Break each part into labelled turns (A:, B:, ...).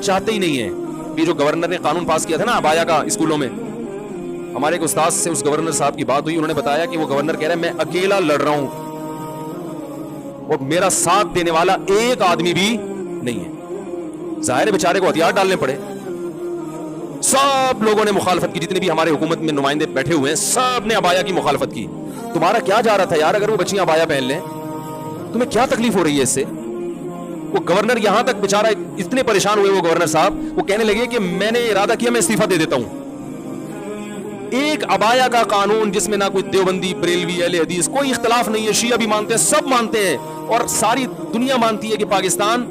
A: چاہتے ہی نہیں ہیں. یہ جو گورنر نے قانون پاس کیا تھا نا ابایا کا اسکولوں میں, ہمارے ایک استاد سے اس گورنر صاحب کی بات ہوئی, انہوں نے بتایا کہ وہ گورنر کہہ رہا ہے میں اکیلا لڑ رہا ہوں اور میرا ساتھ دینے والا ایک آدمی بھی نہیں ہے. ظاہر بیچارے کو ہتھیار ڈالنے پڑے. سب لوگوں نے مخالفت کی, جتنے بھی ہمارے حکومت میں نمائندے بیٹھے ہوئے ہیں سب نے ابایا کی مخالفت کی. تمہارا کیا جا رہا تھا یار, اگر وہ بچیاں ابایا پہن لیں تمہیں کیا تکلیف ہو رہی ہے اس سے؟ وہ گورنر یہاں تک بیچارہ اتنے پریشان ہوئے, وہ گورنر صاحب وہ کہنے لگے کہ میں نے ارادہ کیا میں استعفیٰ دے دیتا ہوں. ایک ابایا کا قانون جس میں نہ کوئی دیوبندی, بریلوی, اہل حدیث کوئی اختلاف نہیں ہے, شیعہ بھی مانتے ہیں, سب مانتے ہیں, اور ساری دنیا مانتی ہے کہ پاکستان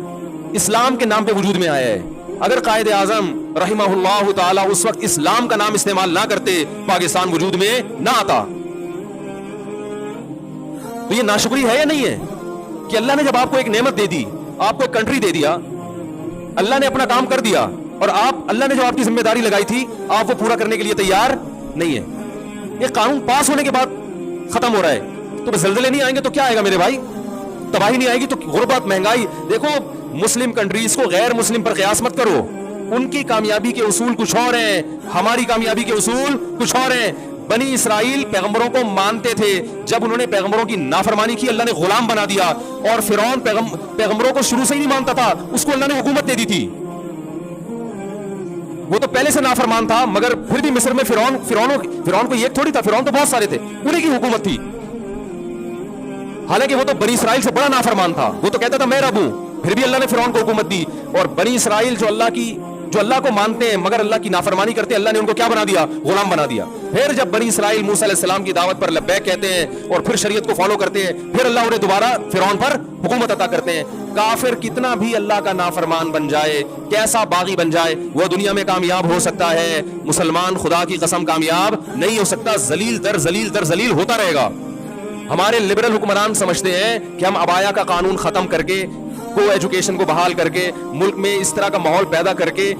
A: اسلام کے نام پہ وجود میں آیا ہے. اگر قائد اعظم رحمہ اللہ تعالی اس وقت اسلام کا نام استعمال نہ کرتے پاکستان وجود میں نہ آتا. تو یہ ناشکری ہے یا نہیں ہے کہ اللہ نے جب آپ کو ایک نعمت دے دی, آپ کو ایک کنٹری دے دیا, اللہ نے اپنا کام کر دیا, اور آپ اللہ نے جو آپ کی ذمہ داری لگائی تھی آپ وہ پورا کرنے کے لیے تیار نہیں ہے. یہ قانون پاس ہونے کے بعد ختم ہو رہا ہے, تو زلزلے نہیں آئیں گے تو کیا آئے گا میرے بھائی؟ تباہی نہیں آئے گی تو غربت, مہنگائی. دیکھو مسلم کنٹریز کو غیر مسلم پر قیاس مت کرو, ان کی کامیابی کے اصول کچھ اور ہیں, ہماری کامیابی کے اصول کچھ اور ہیں. بنی اسرائیل پیغمبروں کو مانتے تھے, جب انہوں نے پیغمبروں کی نافرمانی کی اللہ نے غلام بنا دیا, اور فرعون پیغمبروں کو شروع سے ہی نہیں مانتا تھا, اس کو اللہ نے حکومت دے دی تھی. وہ تو پہلے سے نافرمان تھا, مگر پھر بھی مصر میں فرعون کو ایک تھوڑی تھا, فرعون تو بہت سارے تھے, انہیں کی حکومت تھی. حالانکہ وہ تو بنی اسرائیل سے بڑا نافرمان تھا, وہ تو کہتا تھا میں رب ہوں, پھر بھی اللہ نے فرعون کو حکومت دی. اور بنی اسرائیل جو اللہ کو مانتے ہیں مگر اللہ کی نافرمانی کرتے ہیں, اللہ نے ان کو کیا بنا دیا؟ غلام بنا دیا. پھر جب بنی اسرائیل موسیٰ علیہ السلام کی دعوت پر لبیک کہتے ہیں اور پھر شریعت کو فالو کرتے ہیں, پھر اللہ انہیں دوبارہ فرعون پر حکومت عطا کرتے ہیں. کافر کتنا بھی اللہ کا نافرمان بن جائے, کیسا باغی بن جائے, وہ دنیا میں کامیاب ہو سکتا ہے, مسلمان خدا کی قسم کامیاب نہیں ہو سکتا, ذلیل در ذلیل در ذلیل ہوتا رہے گا. ہمارے لبرل حکمران سمجھتے ہیں کہ ہم ابایا کا قانون ختم کر کے, کو ایجوکیشن کو بحال کر کے, ملک میں اس طرح کا ماحول پیدا کر کے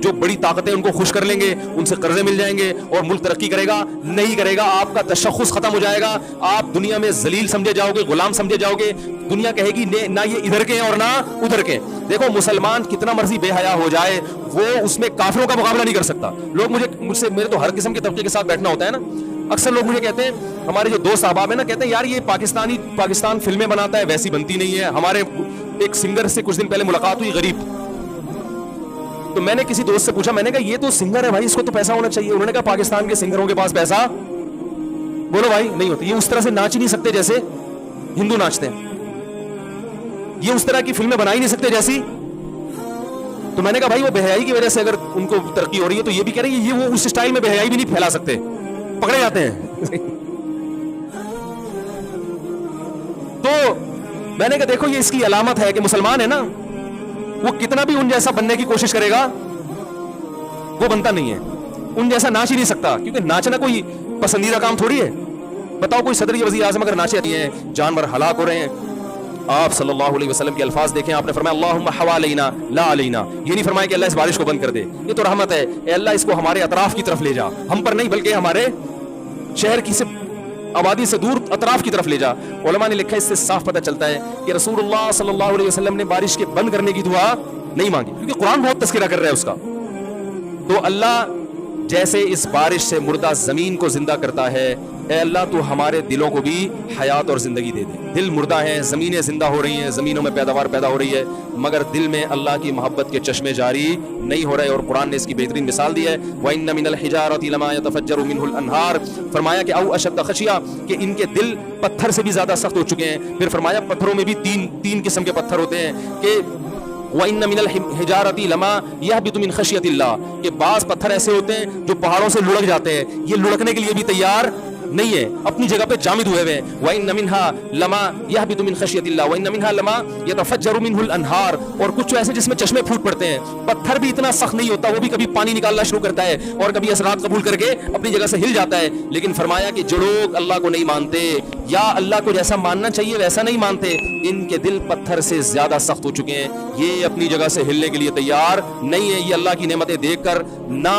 A: جو بڑی طاقتیں ان کو خوش کر لیں گے, ان سے قرضے مل جائیں گے اور ملک ترقی کرے گا. نہیں کرے گا, آپ کا تشخص ختم ہو جائے گا, آپ دنیا میں ذلیل سمجھے جاؤ گے, غلام سمجھے جاؤ گے. دنیا کہے گی نہ یہ ادھر کے ہیں اور نہ ادھر کے. دیکھو مسلمان کتنا مرضی بے حیا ہو جائے, وہ اس میں کافروں کا مقابلہ نہیں کر سکتا. لوگ مجھ سے میرے تو ہر قسم کے طبقے کے ساتھ بیٹھنا ہوتا ہے نا, اکثر لوگ مجھے کہتے ہیں, ہمارے جو دوست احباب ہیں نا, کہتے ہیں یار یہ پاکستان فلمیں بناتا ہے ویسی بنتی نہیں ہے. ہمارے ایک سنگر سے کچھ دن پہلے ملاقات ہوئی, غریب, تو میں نے کسی دوست سے پوچھا, میں نے کہا یہ تو سنگر ہے بھائی, اس کو تو پیسہ ہونا چاہیے. انہوں نے کہا پاکستان کے سنگروں کے پاس پیسہ, بولو بھائی, نہیں ہوتا. یہ اس طرح سے ناچ ہی نہیں سکتے جیسے ہندو ناچتے ہیں, یہ اس طرح کی فلمیں بنا ہی نہیں سکتے جیسی. تو میں نے کہا بھائی وہ بے حیائی کی وجہ سے اگر ان کو ترقی ہو رہی ہے تو یہ بھی کہہ رہے ہیں یہ وہ اس اسٹائل میں بے حیائی بھی نہیں پھیلا سکتے, پکڑے جاتے ہیں. تو میں نے کہا دیکھو یہ اس کی علامت ہے کہ مسلمان ہے نا, وہ کتنا بھی ان جیسا بننے کی کوشش کرے گا وہ بنتا نہیں ہے, ان جیسا ناچ ہی نہیں سکتا, کیونکہ ناچنا کوئی پسندیدہ کام تھوڑی ہے. بتاؤ کوئی صدر یا وزیر اعظم اگر ناچے ہیں, جانور ہلاک ہو رہے ہیں. آپ صلی اللہ علیہ وسلم کے الفاظ دیکھیں, آپ نے فرمایا اللہم حوالینا لا علینا, یہ نہیں فرمایا کہ اللہ اس بارش کو بند کر دے, یہ تو رحمت ہے, اے اللہ اس کو ہمارے اطراف کی طرف لے جا, ہم پر نہیں بلکہ ہمارے شہر کی سے آبادی سے دور اطراف کی طرف لے جا. علماء نے لکھا, اس سے صاف پتہ چلتا ہے کہ رسول اللہ صلی اللہ علیہ وسلم نے بارش کے بند کرنے کی دعا نہیں مانگی, کیونکہ قرآن بہت تذکرہ کر رہا ہے اس کا. تو اللہ جیسے اس بارش سے مردہ زمین کو زندہ کرتا ہے, اے اللہ تو ہمارے دلوں کو بھی حیات اور زندگی دے دے. دل مردہ ہیں, زمینیں زندہ ہو رہی ہیں, زمینوں میں پیداوار پیدا ہو رہی ہے, مگر دل میں اللہ کی محبت کے چشمے جاری نہیں ہو رہے. اور قرآن نے اس کی بہترین مثال دی ہے, وَإِنَّ مِنَ الْحِجَارَةِ لَمَا يَتَفَجَّرُ مِنْهُ الْأَنْهَارُ, فرمایا کہ او اشد خشیہ, کہ ان کے دل پتھر سے بھی زیادہ سخت ہو چکے ہیں. پھر فرمایا پتھروں میں بھی تین قسم کے پتھر ہوتے ہیں, کہ وَإِنَّ مِنَ الْحِجَارَةِ لَمَا يَهْبِطُ مِنْ خَشْيَةِ اللَّهِ, کہ بعض پتھر ایسے ہوتے ہیں جو پہاڑوں سے لڑک جاتے ہیں, یہ لڑکنے کے لیے بھی تیار نہیں ہے, اپنی جگہ پہ جامد ہوئے ہوئے ہیں. وَإِنَّ مِنْهَا لَمَا يَهْبِطُ مِنْ خَشْيَةِ اللَّهِ وَإِنَّ مِنْهَا لَمَا يَتَفَجَّرُ مِنْهُ الْأَنْهَارُ, اور کچھ ایسے جس میں چشمے پھوٹ پڑتے ہیں. پتھر بھی اتنا سخت نہیں ہوتا, وہ بھی کبھی پانی نکالنا شروع کرتا ہے اور کبھی اثرات قبول کر کے اپنی جگہ سے ہل جاتا ہے. لیکن فرمایا کہ جو لوگ اللہ کو نہیں مانتے یا اللہ کو جیسا ماننا چاہیے ویسا نہیں مانتے, ان کے دل پتھر سے زیادہ سخت ہو چکے ہیں, یہ اپنی جگہ سے ہلنے کے لیے تیار نہیں ہے. یہ اللہ کی نعمتیں دیکھ کر نہ